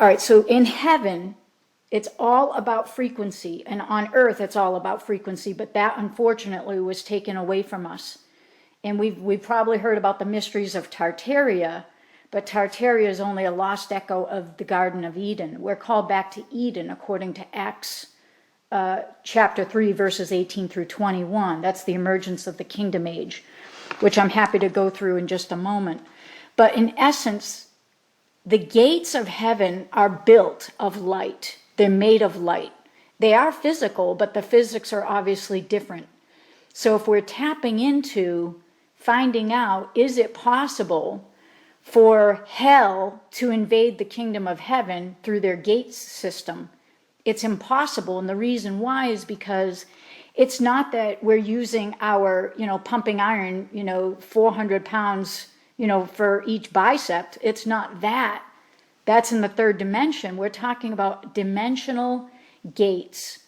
All right, so in heaven, it's all about frequency, and on earth, it's all about frequency, but that unfortunately was taken away from us. And we've probably heard about the mysteries of Tartaria, but Tartaria is only a lost echo of the Garden of Eden. We're called back to Eden according to Acts chapter 3, verses 18 through 21. That's the emergence of the kingdom age, which I'm happy to go through in just a moment. But in essence, the gates of heaven are built of light. They're made of light. They are physical, but the physics are obviously different. So if we're tapping into finding out, is it possible for hell to invade the kingdom of heaven through their gates system? It's impossible, and the reason why is because it's not that we're using our, pumping iron, 400 pounds, for each bicep. It's not that. That's in the third dimension. We're talking about dimensional gates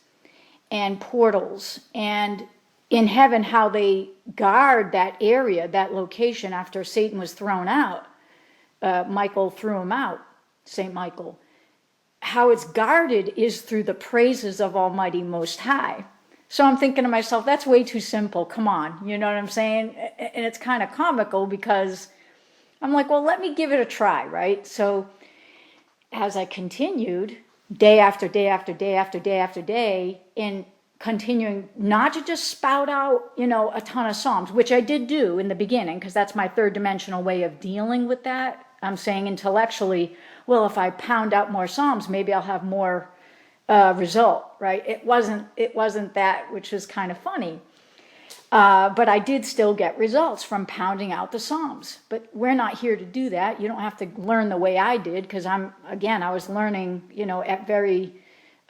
and portals, and in heaven, how they guard that area, that location after Satan was thrown out. Michael threw him out, St. Michael. How it's guarded is through the praises of Almighty Most High. So I'm thinking to myself, that's way too simple. Come on, you know what I'm saying? And it's kind of comical because I'm like, well, let me give it a try, right? So as I continued, day after day after day after day after day, in continuing not to just spout out, a ton of Psalms, which I did do in the beginning, because that's my third dimensional way of dealing with that. I'm saying intellectually, well, if I pound out more Psalms, maybe I'll have more result, right? It wasn't that, which is kind of funny. But I did still get results from pounding out the Psalms. But we're not here to do that. You don't have to learn the way I did, because I was learning, at very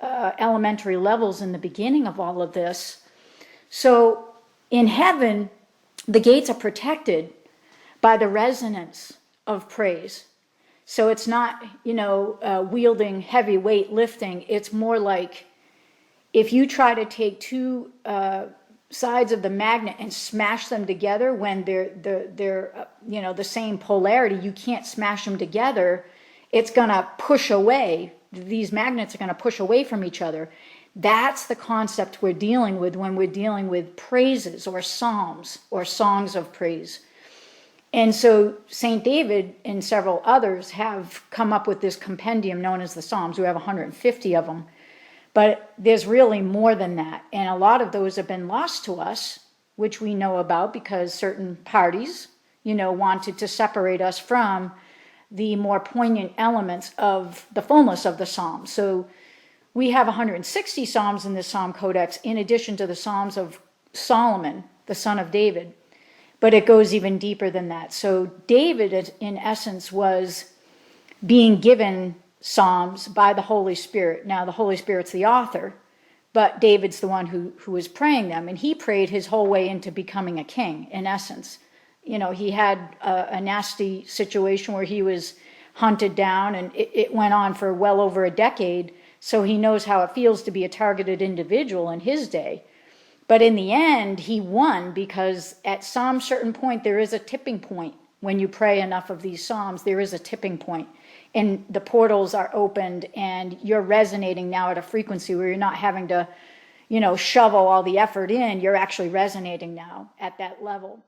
elementary levels in the beginning of all of this. So in heaven, the gates are protected by the resonance of praise. So it's not, wielding heavy weight lifting. It's more like if you try to take two sides of the magnet and smash them together when they're the same polarity, you can't smash them together. It's going to push away. These magnets are going to push away from each other. That's the concept we're dealing with when we're dealing with praises or psalms or songs of praise. And so St. David and several others have come up with this compendium known as the Psalms. We have 150 of them. But there's really more than that. And a lot of those have been lost to us, which we know about because certain parties, wanted to separate us from the more poignant elements of the fullness of the Psalms. So we have 160 Psalms in the Psalm Codex, in addition to the Psalms of Solomon, the son of David. But it goes even deeper than that. So David, in essence, was being given Psalms by the Holy Spirit. Now, the Holy Spirit's the author, but David's the one who was praying them. And he prayed his whole way into becoming a king, in essence. He had a nasty situation where he was hunted down, and it went on for well over a decade. So he knows how it feels to be a targeted individual in his day. But in the end, he won, because at some certain point, there is a tipping point. When you pray enough of these Psalms, there is a tipping point. And the portals are opened, and you're resonating now at a frequency where you're not having to, shovel all the effort in. You're actually resonating now at that level.